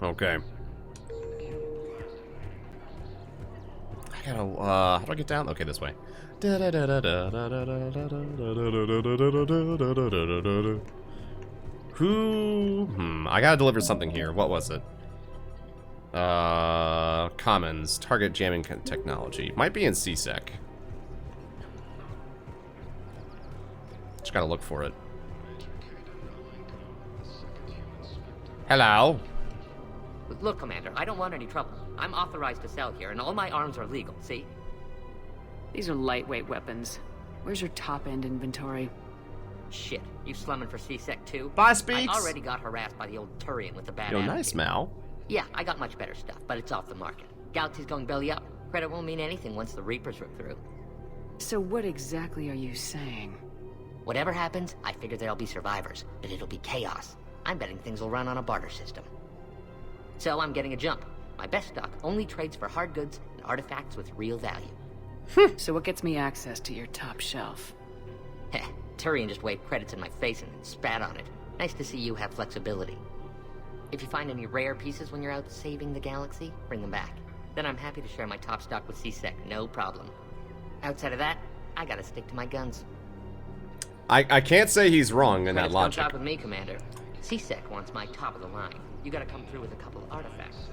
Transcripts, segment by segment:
Okay. I gotta, how do I get down? Okay, this way. I gotta deliver something here. What was it? Commons. Target jamming technology. Might be in CSEC. Just gotta look for it. Hello? Look, Commander, I don't want any trouble. I'm authorized to sell here, and all my arms are legal, see? These are lightweight weapons. Where's your top-end inventory? Shit, you slumming for CSEC too? Boss Beats! I already got harassed by the old Turian with the bad Yo, attitude. nice, Mal. Yeah, I got much better stuff, but it's off the market. Galaxy's going belly up. Credit won't mean anything once the Reapers rip through. So what exactly are you saying? Whatever happens, I figure there'll be survivors, but it'll be chaos. I'm betting things will run on a barter system. So I'm getting a jump. My best stock only trades for hard goods and artifacts with real value. So what gets me access to your top shelf? Heh, Turian just waved credits in my face and spat on it. Nice to see you have flexibility. If you find any rare pieces when you're out saving the galaxy, bring them back. Then I'm happy to share my top stock with CSEC, no problem. Outside of that, I gotta stick to my guns. I can't say he's wrong in that Credits logic. don't stop with me, Commander. CSEC wants my top of the line. You gotta come through with a couple of artifacts.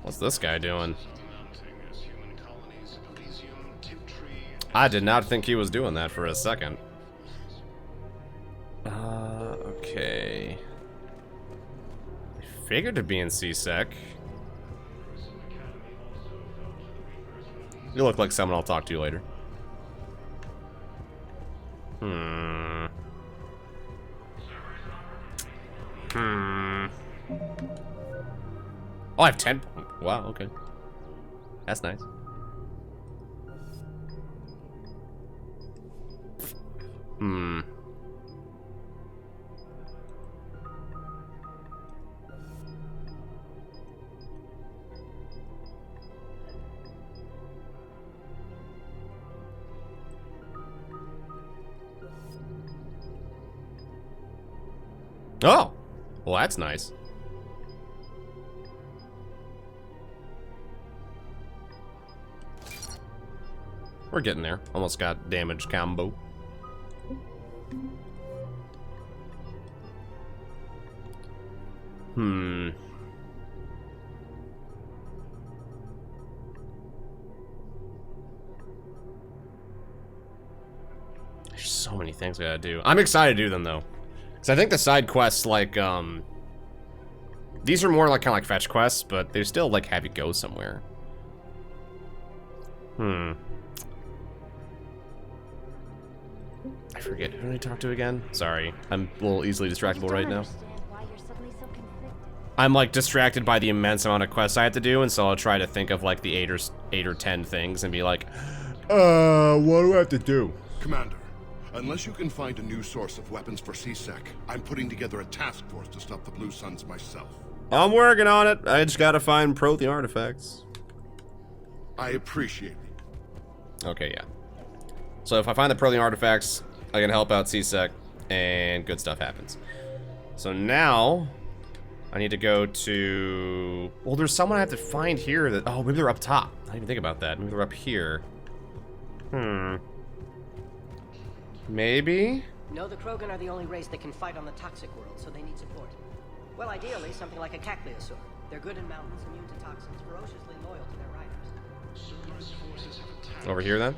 What's this guy doing? I did not think he was doing that for a second. Okay. I figured to be in CSEC. You look like someone I'll talk to later. Oh, I have 10. Wow, okay. That's nice. Oh! Well, that's nice. We're getting there. Almost got damage combo. There's so many things I gotta do. I'm excited to do them, though. Because I think the side quests, like, these are more like kind of like fetch quests, but they still, like, have you go somewhere. I forget. Who did I talk to again? Sorry. I'm a little easily distractible right now. I'm, like, distracted by the immense amount of quests I have to do, and so I'll try to think of, like, the 8 or 10 things and be like, what do I have to do? Commander, unless you can find a new source of weapons for CSEC, I'm putting together a task force to stop the Blue Suns myself. I'm working on it. I just gotta find the artifacts. I appreciate it. Okay, yeah. So if I find the artifacts, I can help out CSEC, and good stuff happens. So now, I need to go to... Well, there's someone I have to find here that... Oh, maybe they're up top. I didn't even think about that. Maybe they're up here. Maybe? No, the Krogan are the only race that can fight on the toxic world, so they need support. Well, ideally, something like a Tali'Zorah. They're good in mountains, immune to toxins, ferociously loyal to their riders. Over here, then?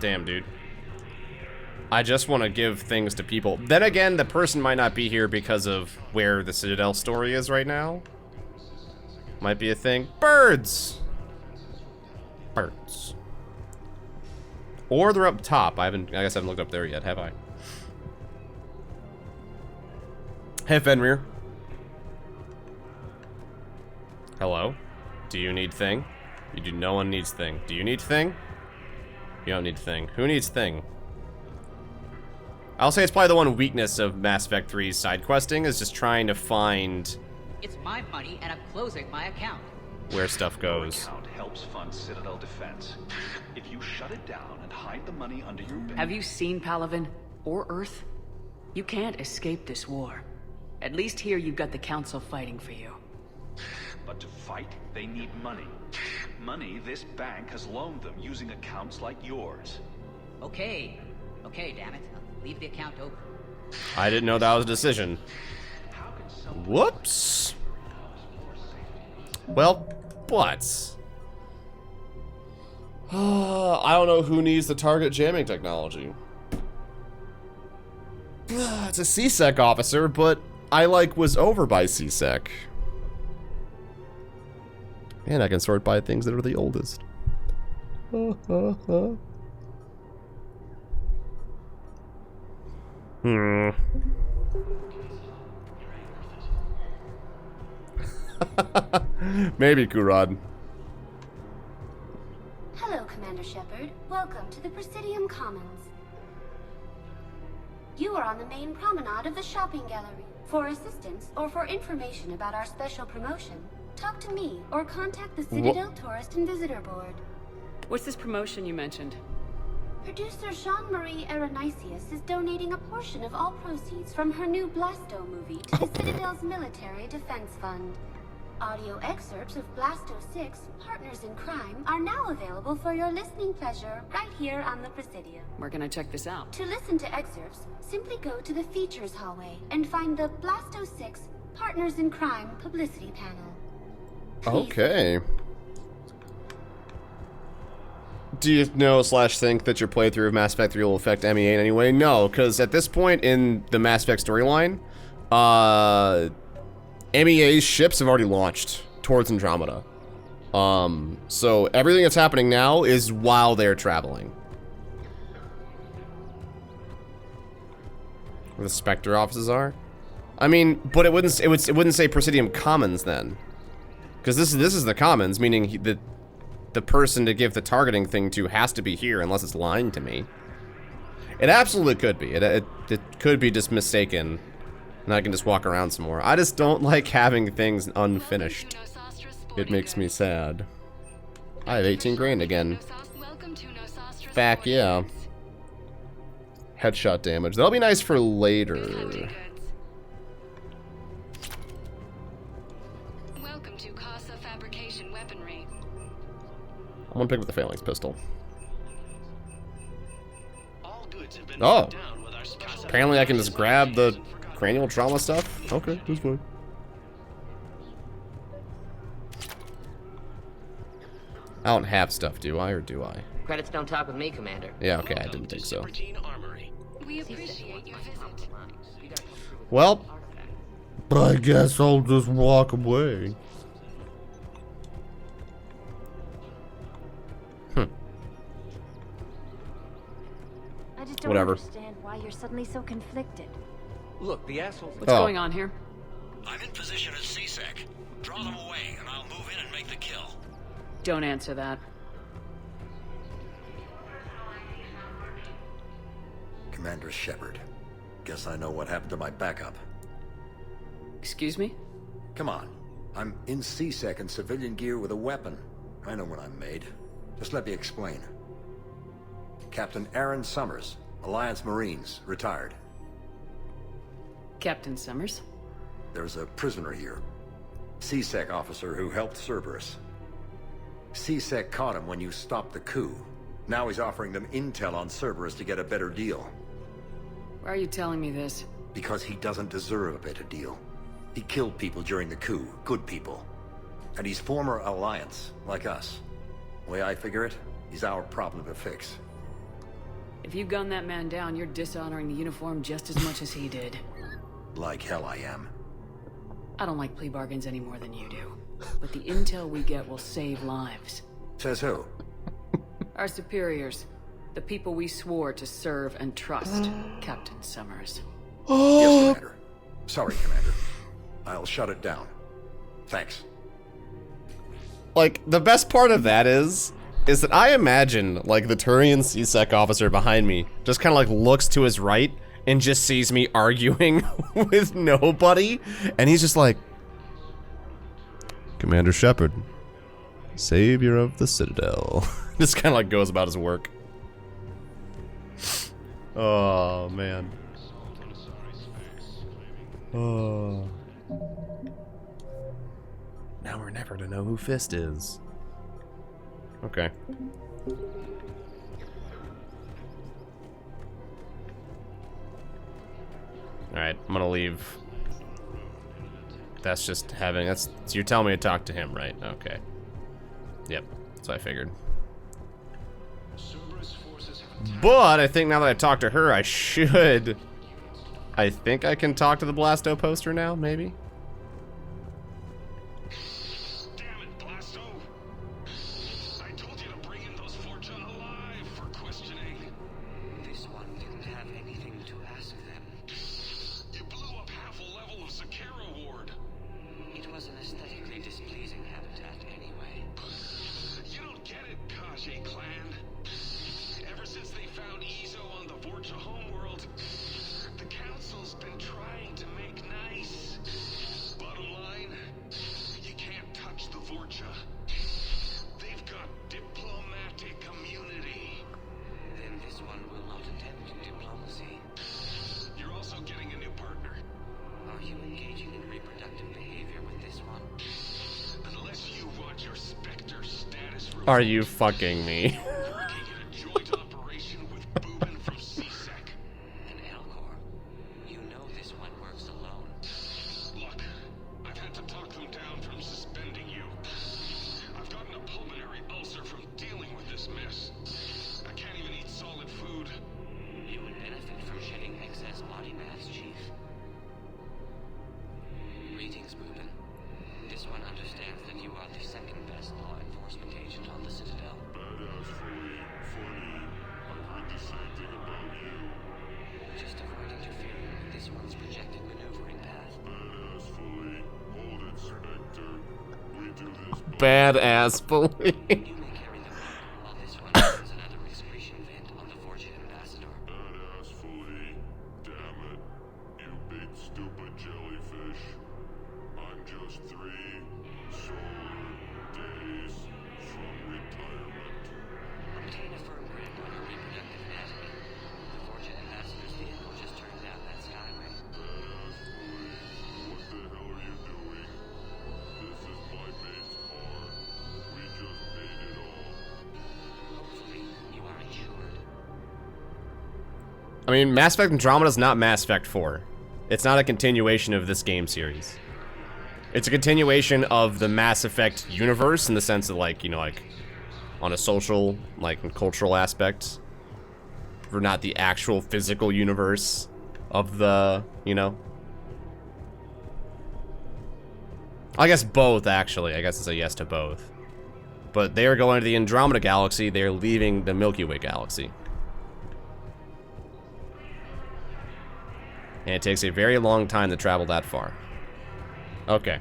Damn, dude. I just want to give things to people. Then again, the person might not be here because of where the Citadel story is right now. Might be a thing. Birds! Birds. Or they're up top. I guess I haven't looked up there yet, have I? Hey, Fenrir. Hello? Do you need thing? No one needs thing. Do you need thing? You don't need thing. Who needs thing? I'll say it's probably the one weakness of Mass Effect 3's side questing is just trying to find... It's my money and I'm closing my account. Where stuff goes. Account helps fund Citadel defense. If you shut it down and hide the money under your bed... Have you seen Palaven? Or Earth? You can't escape this war. At least here you've got the Council fighting for you. But to fight, they need money. Money this bank has loaned them using accounts like yours. Okay, damn it. Leave the account open. I didn't know that was a decision. How can someone... Whoops. Well, but... I don't know who needs the target jamming technology. It's a CSEC officer, but I, was over by CSEC. And I can sort by things that are the oldest. Maybe, Kurad. Hello, Commander Shepard. Welcome to the Presidium Commons. You are on the main promenade of the shopping gallery. For assistance or for information about our special promotion, talk to me or contact the Citadel Tourist and Visitor Board. What's this promotion you mentioned? Producer Jean-Marie Aronisius is donating a portion of all proceeds from her new Blasto movie to the Citadel's Military Defense Fund. Audio excerpts of Blasto 6, Partners in Crime, are now available for your listening pleasure right here on the Presidium. Where can I check this out? To listen to excerpts, simply go to the Features hallway and find the Blasto 6, Partners in Crime publicity panel. Please. Okay. Do you know / think that your playthrough of Mass Effect 3 will affect MEA in any way? No, because at this point in the Mass Effect storyline, MEA's ships have already launched towards Andromeda. So everything that's happening now is while they're traveling. Where the Spectre offices are? I mean, but it wouldn't say Presidium Commons then. Because this is the Commons, meaning the person to give the targeting thing to has to be here unless it's lying to me. It absolutely could be. It could be just mistaken. And I can just walk around some more. I just don't like having things unfinished. It makes me sad. I have 18 grand again. Back, yeah. Headshot damage. That'll be nice for later. Welcome to Casa Fabrication Weaponry. I'm gonna pick up the Phalanx pistol. Oh. Apparently I can just grab the cranial trauma stuff? Okay, that's fine. I don't have stuff, do I, or do I? Credits don't talk with me, Commander. Yeah, okay, I didn't think so. We appreciate your visit. Well, I guess I'll just walk away. I just don't Whatever. understand why you're suddenly so conflicted. Look, the assholes... What's going on here? I'm in position at CSEC. Draw them away, and I'll move in and make the kill. Don't answer that. Commander Shepard. Guess I know what happened to my backup. Excuse me? Come on. I'm in CSEC in civilian gear with a weapon. I know what I'm made. Just let me explain. Captain Aaron Summers, Alliance Marines, retired. Captain Summers? There's a prisoner here. CSEC officer who helped Cerberus. CSEC caught him when you stopped the coup. Now he's offering them intel on Cerberus to get a better deal. Why are you telling me this? Because he doesn't deserve a better deal. He killed people during the coup, good people. And he's former Alliance, like us. The way I figure it, he's our problem to fix. If you gun that man down, you're dishonoring the uniform just as much as he did. Like hell I am. I don't like plea bargains any more than you do. But the intel we get will save lives. Says who? Our superiors. The people we swore to serve and trust, Captain Summers. Yes, Commander. Sorry, Commander. I'll shut it down. Thanks. Like, the best part of that is that I imagine, like, the Turian CSEC officer behind me just kind of, like, looks to his right and just sees me arguing with nobody, and he's just like, Commander Shepard, Savior of the Citadel. This kind of like goes about his work. Oh, man. Oh. Now we're never to know who Fist is. Okay. Alright, I'm gonna leave. That's just having, that's, so you're telling me to talk to him, right? Okay. Yep, that's what I figured. But I think now that I talked to her, I should... I think I can talk to the Blasto poster now, maybe? Damn it, Blasto! I told you to bring in those Forja alive for questioning. This one didn't have anything to ask them. You blew up half a level of Zakera Ward. It was an aesthetically displeasing habitat anyway. You don't get it, Kaji clan. Ever since they found Izo on the Vorcha homeworld, the Council's been trying to make nice. Bottom line, you can't touch the Vorcha. They've got diplomatic immunity. Then this one will not attempt diplomacy. You're also getting a new partner. Are you engaging in reproductive behavior with this one? Unless you want your Spectre status revoked. Are you fucking me? Working in a joint operation with Boobin from CSEC. An Elcor. You know this one works alone. Look, I've had to talk them down from suspending you. I've gotten a pulmonary ulcer from dealing with this mess. I can't even eat solid food. You would benefit from shedding excess body mass, Chief. Greetings, Boobin. This one understands that you are the second best law enforcement agent on the Citadel. Badassfully funny. I've heard the same thing about you. Just avoid interfering with this one's projected maneuvering path. Badassfully. Hold it, Spectre. We do this. Badass-fully. You may carry the rope while this one opens another excretion vent on the Fortune Ambassador. Badassfully. Damn it. You big stupid jellyfish. I'm just 3 solar days from retirement. Obtain a firm grip on your reproductive anatomy. The Fortune Ambassador's vehicle just turned down that skyway. Badassfully. What the hell are you doing? This is my mate's car. We just made it all. Hopefully, you are insured. I mean, Mass Effect Andromeda is not Mass Effect 4. It's not a continuation of this game series. It's a continuation of the Mass Effect universe in the sense of, like, you know, like, on a social, like, and cultural aspect. For not the actual physical universe of the, you know. I guess both, actually. I guess it's a yes to both. But they are going to the Andromeda Galaxy. They're leaving the Milky Way Galaxy. And it takes a very long time to travel that far. Okay.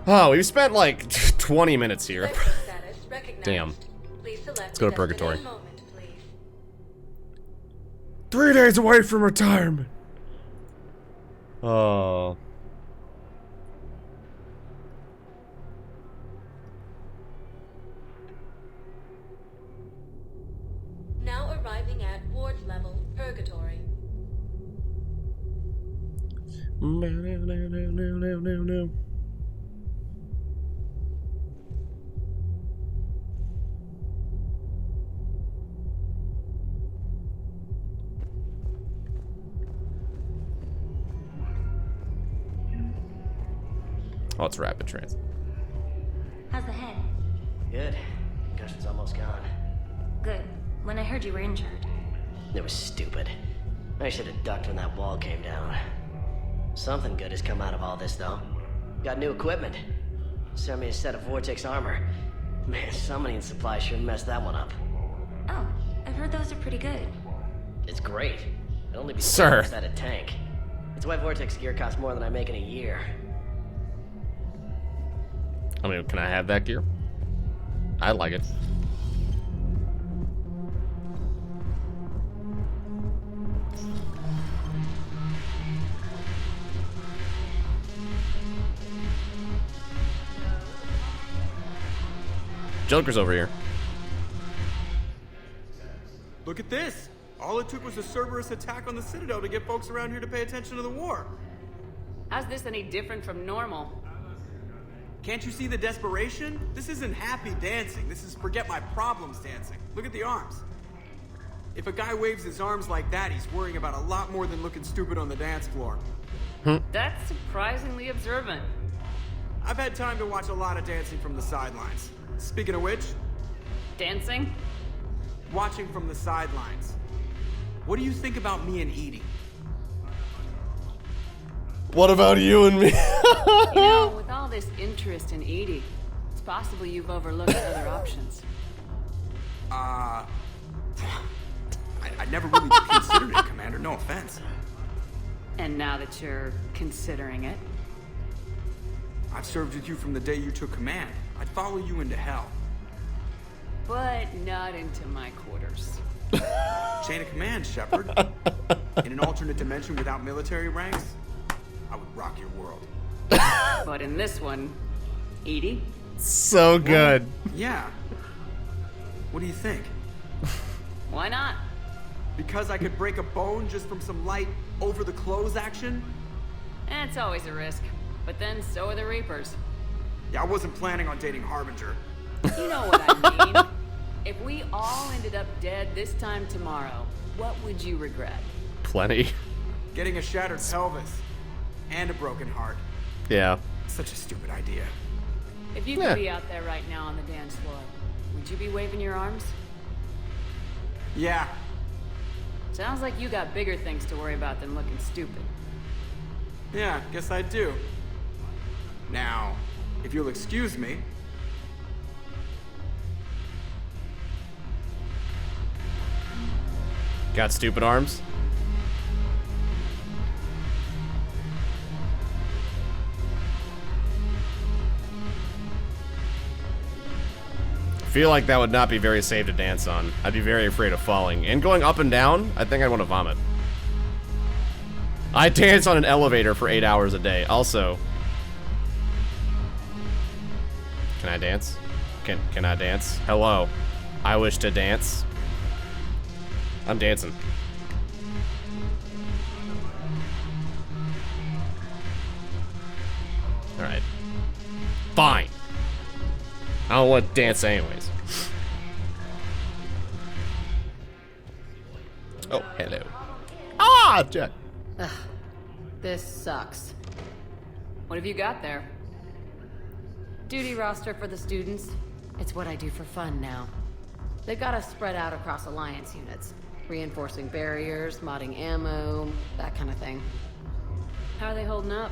Oh, we've spent like 20 minutes here. Damn. Let's go to Purgatory. 3 days away from retirement. Oh. Now arriving at ward level Purgatory. No. Oh, it's rapid transit. How's the head? Good. Concussion's almost gone. Good. When I heard you were injured. It was stupid. I should have ducked when that wall came down. Something good has come out of all this, though. Got new equipment. Sent me a set of Vortex armor. Man, summoning supply sure messed that one up. Oh, I've heard those are pretty good. It's great. It'll only be Sir. at a tank. It's why Vortex gear costs more than I make in a year. I mean, can I have that gear? I like it. Joker's over here. Look at this. All it took was a Cerberus attack on the Citadel to get folks around here to pay attention to the war. How's this any different from normal? Can't you see the desperation? This isn't happy dancing. This is forget my problems dancing. Look at the arms. If a guy waves his arms like that, he's worrying about a lot more than looking stupid on the dance floor. That's surprisingly observant. I've had time to watch a lot of dancing from the sidelines. Speaking of which... Dancing? Watching from the sidelines. What do you think about me and Edie? What about you and me? You know, with all this interest in Edie, it's possible you've overlooked other options. I never really considered it, Commander. No offense. And now that you're considering it? I've served with you from the day you took command. I'd follow you into hell. But not into my quarters. Chain of command, Shepard. In an alternate dimension without military ranks, I would rock your world. But in this one, Edie? So good. Well, yeah. What do you think? Why not? Because I could break a bone just from some light over-the-clothes action? It's always a risk. But then so are the Reapers. Yeah, I wasn't planning on dating Harbinger. You know what I mean. If we all ended up dead this time tomorrow, what would you regret? Plenty. Getting a shattered pelvis. And a broken heart. Yeah. Such a stupid idea. If you could be out there right now on the dance floor, would you be waving your arms? Yeah. Sounds like you got bigger things to worry about than looking stupid. Yeah, guess I do. Now, if you'll excuse me. Got stupid arms? I feel like that would not be very safe to dance on. I'd be very afraid of falling. And going up and down, I think I'd want to vomit. I dance on an elevator for 8 hours a day. Also, can I dance? Can I dance? Hello. I wish to dance. I'm dancing. Alright. Fine. I don't want to dance anyways. Oh, hello. Ah, Jack. Ugh, this sucks. What have you got there? Duty roster for the students. It's what I do for fun now. They've got us spread out across Alliance units. Reinforcing barriers, modding ammo, that kind of thing. How are they holding up?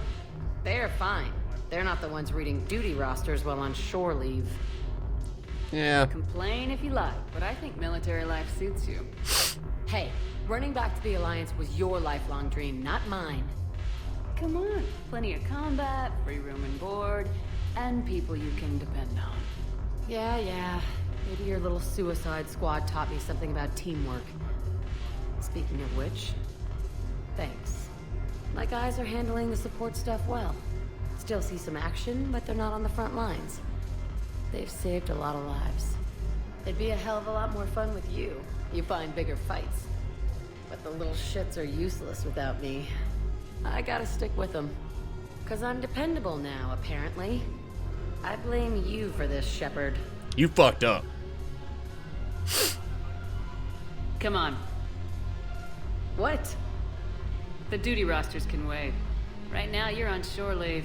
They're fine. They're not the ones reading duty rosters while on shore leave. Yeah. Complain if you like, but I think military life suits you. Hey, running back to the Alliance was your lifelong dream, not mine. Come on, plenty of combat, free room and board, and people you can depend on. Yeah. Maybe your little suicide squad taught me something about teamwork. Speaking of which, thanks. My guys are handling the support stuff well. Still see some action, but they're not on the front lines. They've saved a lot of lives. It'd be a hell of a lot more fun with you. You find bigger fights. But the little shits are useless without me. I gotta stick with them. 'Cause I'm dependable now, apparently. I blame you for this, Shepard. You fucked up. Come on. What? The duty rosters can wait. Right now, you're on shore leave.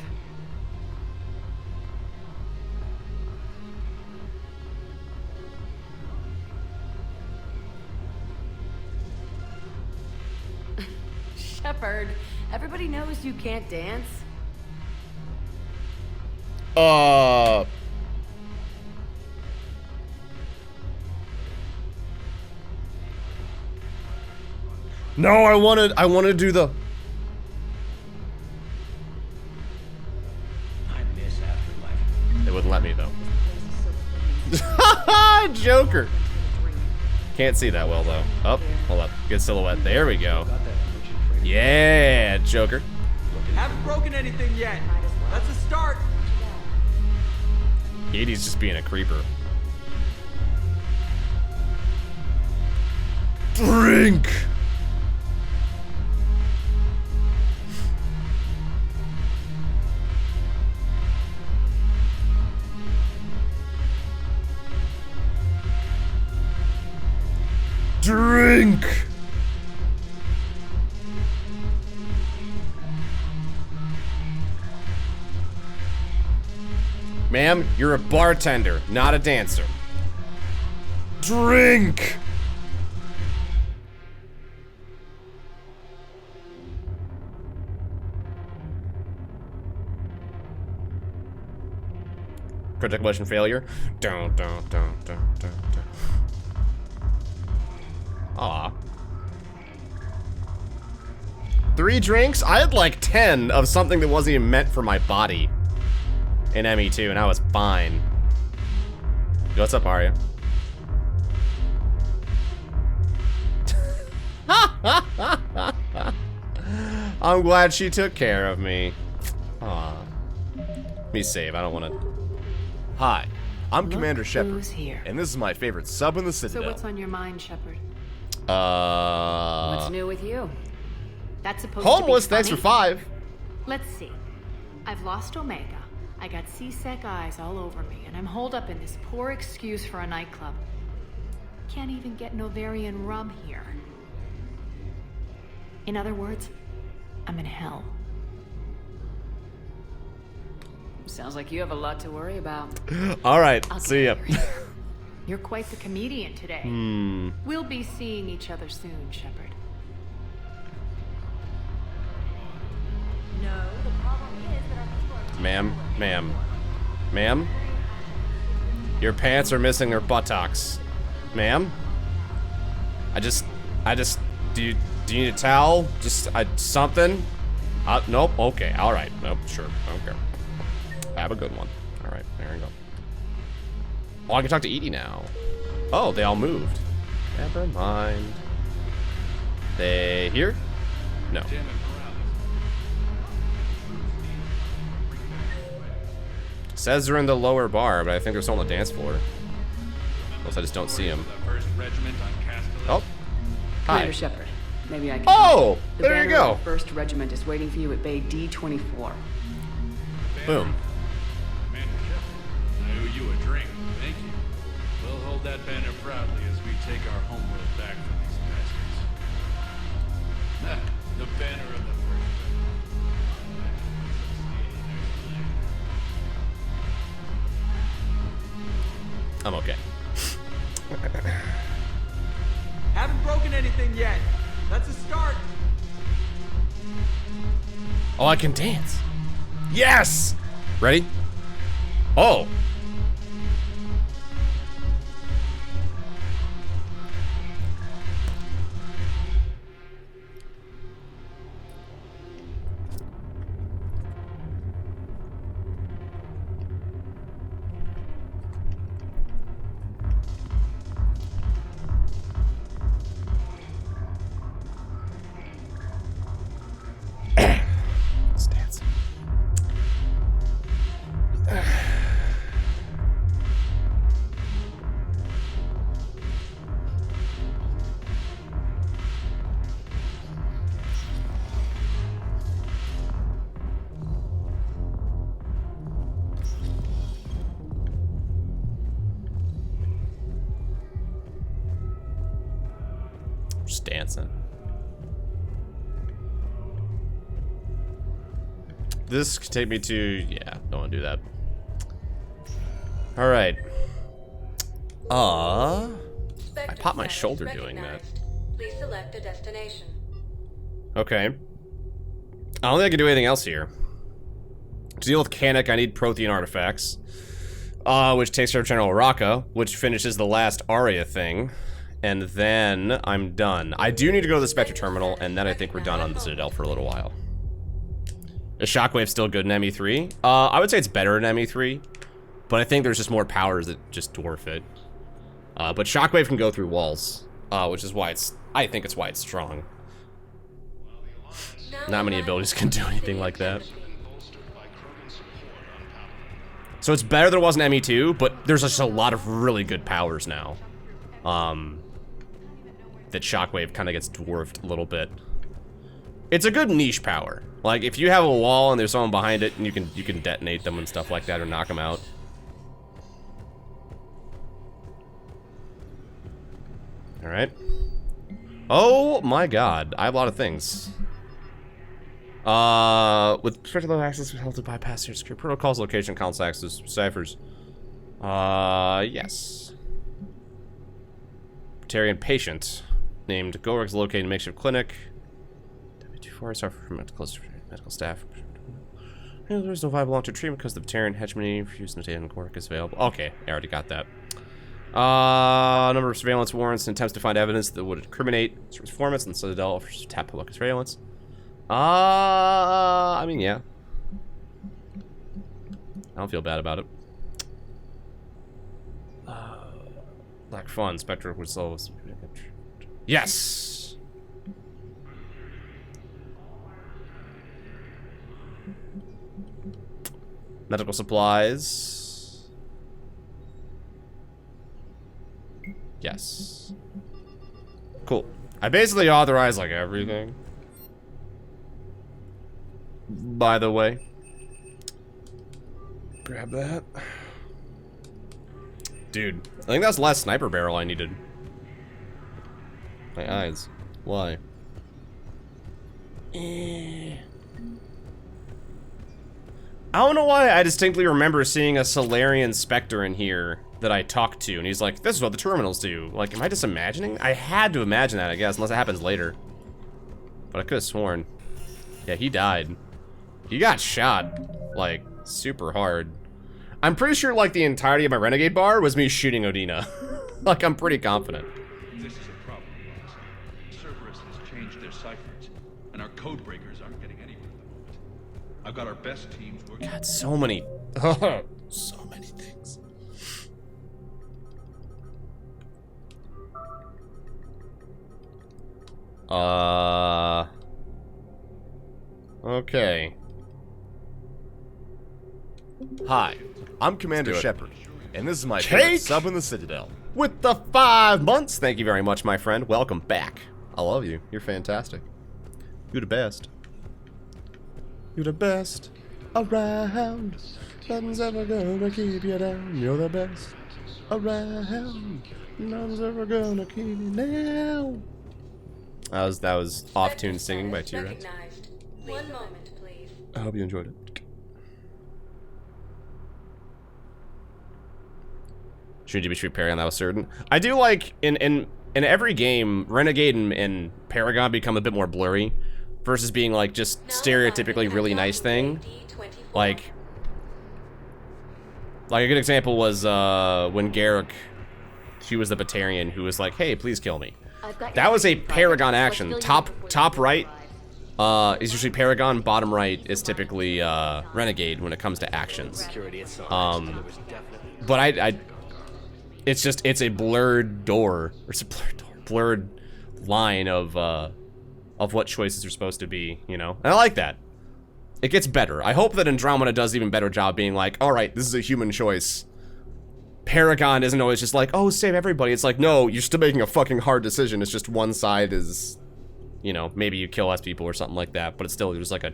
Shepard, everybody knows you can't dance. No, I want to do the... I miss Afterlife. They wouldn't let me, though. Joker! Can't see that well, though. Oh, hold up. Good silhouette. There we go. Yeah, Joker. Haven't broken anything yet. That's a start. Edie's just being a creeper. Drink! Drink! Ma'am, you're a bartender, not a dancer. Drink! Critical mission failure. Dun, dun, dun, dun, dun, dun. Aw. 3 drinks? I had like 10 of something that wasn't even meant for my body in ME2, and I was fine. Yo, what's up, Arya? I'm glad she took care of me. Aw. Let me save, I don't want to... Hi, I'm Commander Shepard, who's here. and this is my favorite sub in the Citadel. So what's on your mind, Shepard? What's What's new with you? That's supposed Homeless, to be thanks for funny. 5. Let's see. I've lost Omega. I got C-Sec eyes all over me, and I'm holed up in this poor excuse for a nightclub. Can't even get Novarian rum here. In other words, I'm in hell. Sounds like you have a lot to worry about. Alright, I'll see ya. You're quite the comedian today. We'll be seeing each other soon, Shepard. No, the problem is that our people are... Ma'am, your pants are missing their buttocks. Ma'am? Do you need a towel? Something? Nope, okay, alright, nope, sure, okay. Have a good one. Alright, there we go. Oh, I can talk to Edie now. Oh, they all moved. Never mind. They here? No. Says they're in the lower bar, but I think they're still on the dance floor. Unless I just don't see them. Oh. Hi. Commander Shepard, maybe I can... Oh! The There you banner go. of the 1st Regiment is waiting for you at Bay D-24. Boom. I owe you a drink. Thank you. We'll hold that banner proudly as we take our homeworld back from these bastards. The banner of the first. I'm okay. Haven't broken anything yet. That's a start. Oh, I can dance. Yes! Ready? Oh. Let's dance. Just dancing. This could take me to... Yeah, don't want to do that. Alright. I popped my shoulder doing that. Please select a destination. Okay. I don't think I can do anything else here. To deal with Canik, I need Prothean artifacts. Which takes care of General Raka, which finishes the last Aria thing. And then I'm done. I do need to go to the Spectre Terminal, and then I think we're done on the Citadel for a little while. Is Shockwave still good in ME3? I would say it's better in ME3, but I think there's just more powers that just dwarf it. But Shockwave can go through walls, which is why I think it's why it's strong. Not many abilities can do anything like that. So it's better than it was in ME2, but there's just a lot of really good powers now. that Shockwave kind of gets dwarfed a little bit. It's a good niche power. Like, if you have a wall and there's someone behind it, and you can detonate them and stuff like that, or knock them out. Alright. Oh my god, I have a lot of things. With respect to low access, we have to bypass your secure protocols, location, counts access, ciphers. Yes. Batarian patient named Gorik's located makeshift clinic. W24 suffer from medical staff. There's no viable long-term treatment because the Batarian hegemony refused to and Gorik is available. Okay, I already got that. Number of surveillance warrants and attempts to find evidence that would incriminate service performance and Citadel offers to tap public surveillance. I mean, yeah. I don't feel bad about it. Lack fun. Spectre would slow. Yes! Medical supplies. Yes. Cool. I basically authorize, like, everything. By the way. Grab that. Dude, I think that's the last sniper barrel I needed. My eyes. Why? I don't know why I distinctly remember seeing a Solarian Spectre in here that I talked to, and he's like, this is what the terminals do. Like, am I just imagining? I had to imagine that, I guess, unless it happens later. But I could have sworn. Yeah, he died. He got shot, like, super hard. I'm pretty sure, like, the entirety of my Renegade bar was me shooting Odina. Like, I'm pretty confident. This is a problem, boss. Cerberus has changed their ciphers, and our code breakers aren't getting anywhere at the moment. I've got our best teams working. God, so many. So many things. Okay. Hi, I'm Commander Shepard, and this is my Cake! favorite sub in the Citadel. With the 5 months. Thank you very much, my friend. Welcome back. I love you. You're fantastic. You're the best. You're the best around. Nothing's ever gonna keep you down. You're the best around. Nothing's ever gonna keep you down. That was off-tune singing by T-Rex. One moment, please. I hope you enjoyed it. Should you be treated Paragon? That was certain. I do like in every game, Renegade and Paragon become a bit more blurry, versus being like just stereotypically really nice thing. Like a good example was when Garrick, she was the Batarian who was like, "Hey, please kill me." That was a Paragon action. Top right is usually Paragon. Bottom right is typically Renegade when it comes to actions. But it's a blurred door, or it's a blurred line of what choices are supposed to be, you know? And I like that. It gets better. I hope that Andromeda does an even better job being like, alright, this is a human choice. Paragon isn't always just like, oh, save everybody. It's like, no, you're still making a fucking hard decision. It's just one side is, you know, maybe you kill less people or something like that, but it's still just like a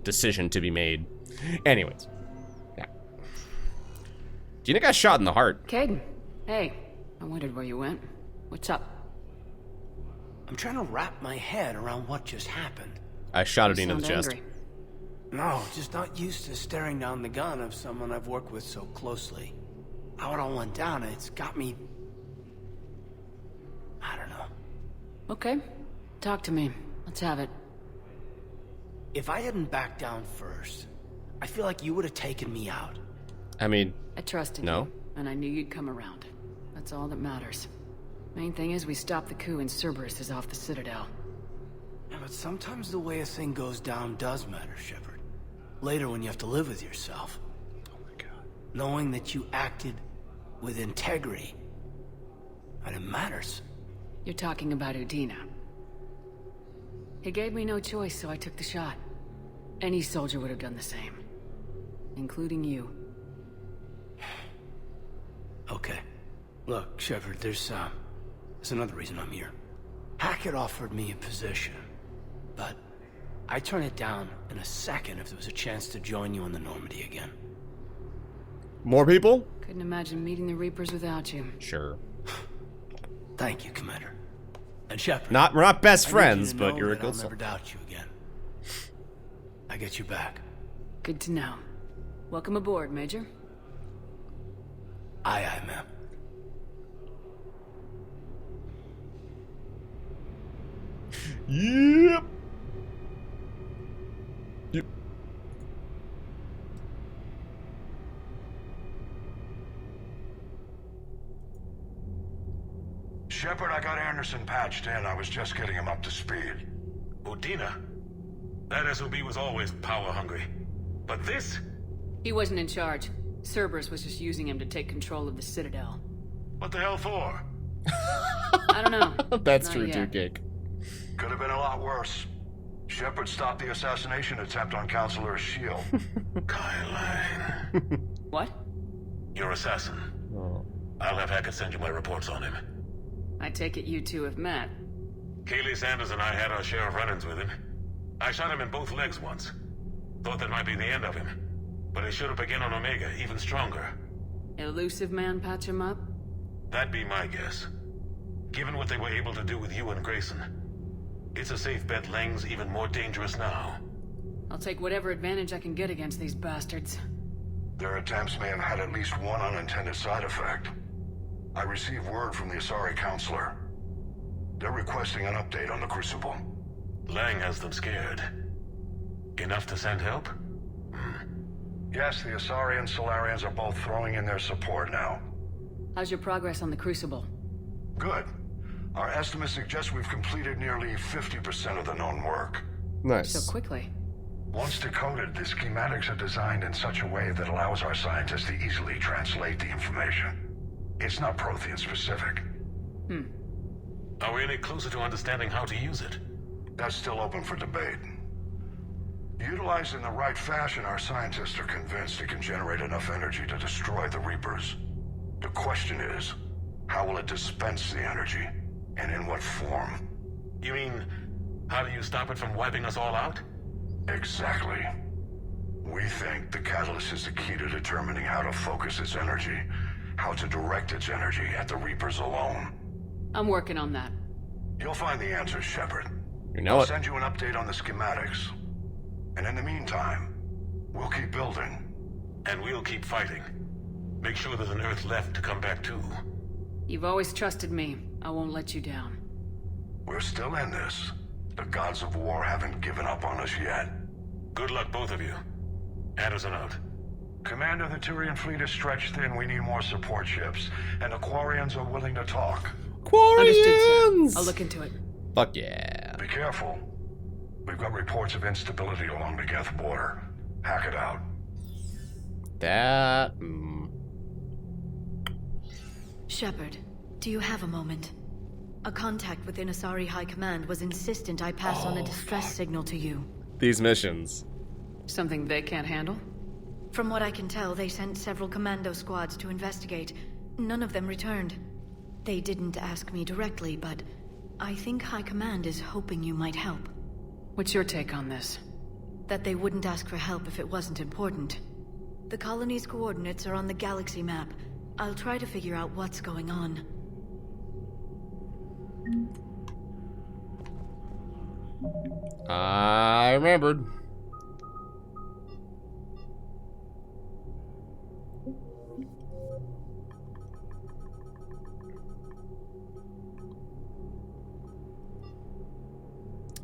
decision to be made. Anyways. Yeah. Gina got shot in the heart. Caden, hey, I wondered where you went. What's up? I'm trying to wrap my head around what just happened. I shot Odin in the chest. Angry. No, just not used to staring down the gun of someone I've worked with so closely. How it all went down, it's got me... I don't know. Okay, talk to me. Let's have it. If I hadn't backed down first, I feel like you would have taken me out. I mean, I trusted you, and I knew you'd come around. That's all that matters. Main thing is we stopped the coup and Cerberus is off the Citadel. Yeah, but sometimes the way a thing goes down does matter, Shepard. Later when you have to live with yourself. Oh my god. Knowing that you acted with integrity. And it matters. You're talking about Udina. He gave me no choice, so I took the shot. Any soldier would have done the same. Including you. Okay. Look, Shepard, there's another reason I'm here. Hackett offered me a position, but I'd turn it down in a second if there was a chance to join you on the Normandy again. More people? Couldn't imagine meeting the Reapers without you. Sure. Thank you, Commander. And Shepard. We're not best I friends, need you to but know you're a that good I'll soul. never doubt you again. I get you back. Good to know. Welcome aboard, Major. Aye, aye, ma'am. Yep. Yep. Shepard, I got Anderson patched in. I was just getting him up to speed. Udina? That SOB was always power-hungry. But this? He wasn't in charge. Cerberus was just using him to take control of the Citadel. What the hell for? I don't know. That's Not true, yet. too, Gig. Could have been a lot worse. Shepard stopped the assassination attempt on Counselor Shield. What? Your assassin. Oh. I'll have Hackett send you my reports on him. I take it you two have met. Kaylee Sanders and I had our share of run-ins with him. I shot him in both legs once. Thought that might be the end of him. But he should have begun on Omega, even stronger. Elusive man patch him up? That'd be my guess. Given what they were able to do with you and Grayson. It's a safe bet Lang's even more dangerous now. I'll take whatever advantage I can get against these bastards. Their attempts may have had at least one unintended side effect. I received word from the Asari Counselor. They're requesting an update on the Crucible. Lang has them scared. Enough to send help? Yes, the Asari and Solarians are both throwing in their support now. How's your progress on the Crucible? Good. Our estimates suggest we've completed nearly 50% of the known work. Nice. So quickly. Once decoded, the schematics are designed in such a way that allows our scientists to easily translate the information. It's not Prothean specific. Are we any closer to understanding how to use it? That's still open for debate. Utilized in the right fashion, our scientists are convinced it can generate enough energy to destroy the Reapers. The question is, how will it dispense the energy? And in what form? You mean, how do you stop it from wiping us all out? Exactly. We think the catalyst is the key to determining how to focus its energy, how to direct its energy at the Reapers alone. I'm working on that. You'll find the answers, Shepard. You know I'll it. send you an update on the schematics. And in the meantime, we'll keep building. And we'll keep fighting. Make sure there's an Earth left to come back to. You've always trusted me. I won't let you down. We're still in this. The gods of war haven't given up on us yet. Good luck, both of you. Anderson out. Commander, the Turian fleet is stretched thin. We need more support ships. And the Quarians are willing to talk. Understood, Quarians! sir. I'll look into it. Fuck yeah. Be careful. We've got reports of instability along the Geth border. Hack it out. That... Shepard, do you have a moment? A contact within Asari High Command was insistent I pass on a distress signal to you. These missions. Something they can't handle? From what I can tell, they sent several commando squads to investigate. None of them returned. They didn't ask me directly, but I think High Command is hoping you might help. What's your take on this? That they wouldn't ask for help if it wasn't important. The colony's coordinates are on the galaxy map. I'll try to figure out what's going on. I remembered.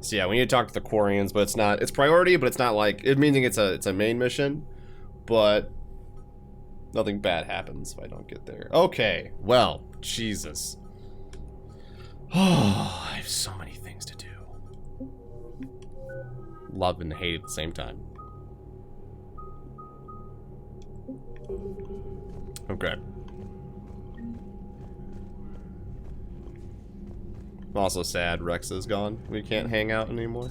So yeah, we need to talk to the Quarians, but it's priority, but it's not like, meaning it's a main mission, but nothing bad happens if I don't get there. Okay, well, Jesus. Oh, I have so many things to do. Love and hate at the same time. Okay. I'm also sad Rex is gone. We can't hang out anymore.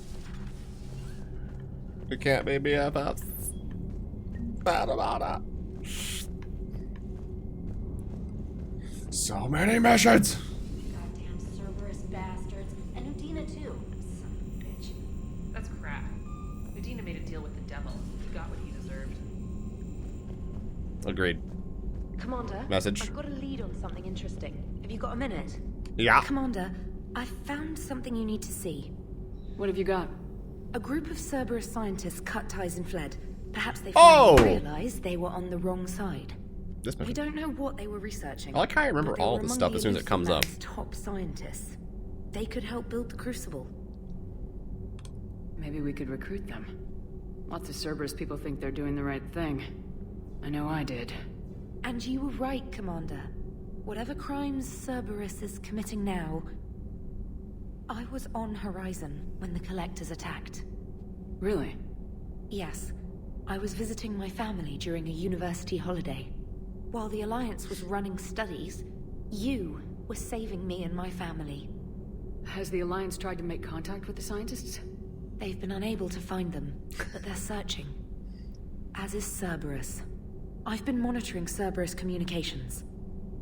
We can't be BFFs. Bad about it. So many missions. Goddamn Cerberus bastards. And devil. He got what he deserved. Agreed. Commander, Message. I've got a lead on something interesting. Have you got a minute? Yeah. Commander, I've found something you need to see. What have you got? A group of Cerberus scientists cut ties and fled. Perhaps they Oh! finally realized they were on the wrong side. This We don't know what they were researching. I like how I remember but they all were this among stuff the as soon as it comes up. Elusive Man's top scientists. They could help build the Crucible. Maybe we could recruit them. Lots of Cerberus people think they're doing the right thing. I know I did. And you were right, Commander. Whatever crimes Cerberus is committing now, I was on Horizon when the Collectors attacked. Really? Yes. I was visiting my family during a university holiday. While the Alliance was running studies, you were saving me and my family. Has the Alliance tried to make contact with the scientists? They've been unable to find them, but they're searching. As is Cerberus. I've been monitoring Cerberus communications.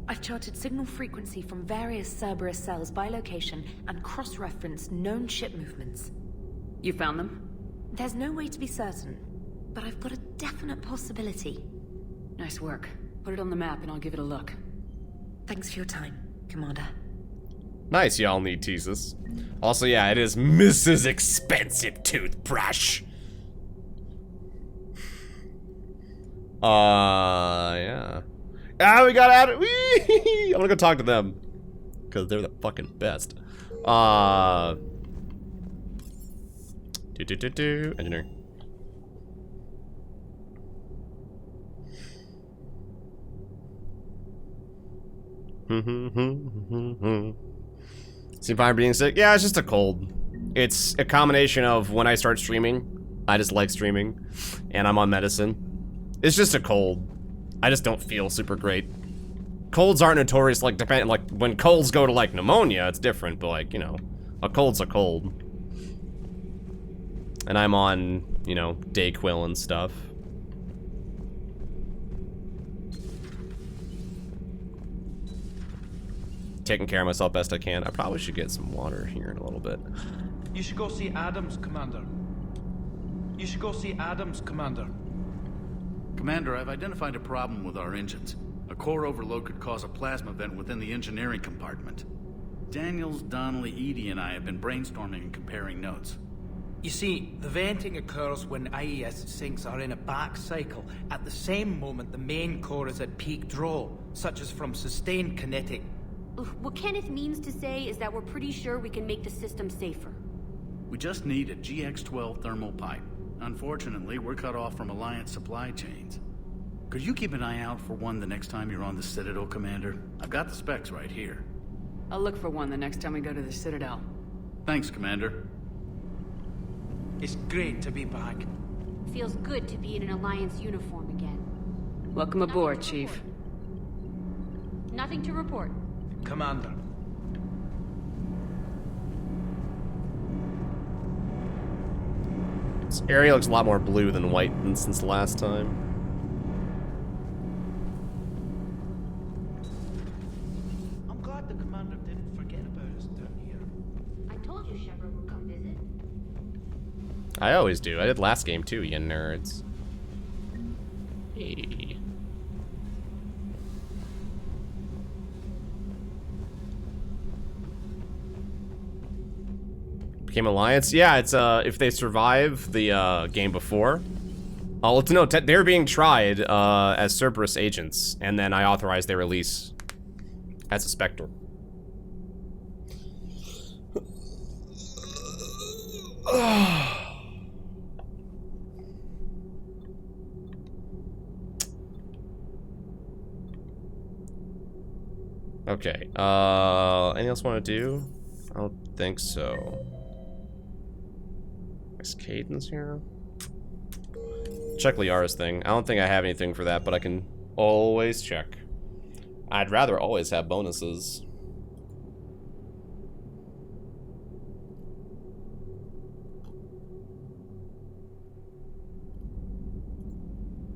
I've charted signal frequency from various Cerberus cells by location and cross-referenced known ship movements. You found them? There's no way to be certain, but I've got a definite possibility. Nice work. Put it on the map and I'll give it a look. Thanks for your time, Commander. Nice, y'all need teases. Also, yeah, it is Mrs. Expensive Toothbrush. Yeah. Ah, we got out of it. I'm gonna go talk to them. Because they're the fucking best. Engineer. See if I'm being sick? Yeah, it's just a cold. It's a combination of when I start streaming, I just like streaming, and I'm on medicine. It's just a cold. I just don't feel super great. Colds aren't notorious, like, like, when colds go to, like, pneumonia, it's different, but, like, you know, a cold's a cold. And I'm on, you know, Dayquil and stuff. Taking care of myself best I can. I probably should get some water here in a little bit. You should go see Adams, Commander. You should go see Adams, Commander. Commander, I've identified a problem with our engines. A core overload could cause a plasma vent within the engineering compartment. Daniels, Donnelly, Edie, and I have been brainstorming and comparing notes. You see, the venting occurs when IES sinks are in a back cycle. At the same moment, the main core is at peak draw, such as from sustained kinetic. What Kenneth means to say is that we're pretty sure we can make the system safer. We just need a GX-12 thermal pipe. Unfortunately, we're cut off from Alliance supply chains. Could you keep an eye out for one the next time you're on the Citadel, Commander? I've got the specs right here. I'll look for one the next time we go to the Citadel. Thanks, Commander. It's great to be back. Feels good to be in an Alliance uniform again. Welcome aboard, Chief. Nothing to report. Commander. This area looks a lot more blue than white since the last time. I'm glad the Commander didn't forget about us down here. I told you Shepard would come visit. I always do. I did last game too, you nerds. Hey. Became Alliance? Yeah, it's if they survive the game before. Oh, no, they're being tried as Cerberus agents, and then I authorize their release as a Spectre. Okay, anything else want to do? I don't think so. Is Cadence here? Check Liara's thing. I don't think I have anything for that, but I can always check. I'd rather always have bonuses.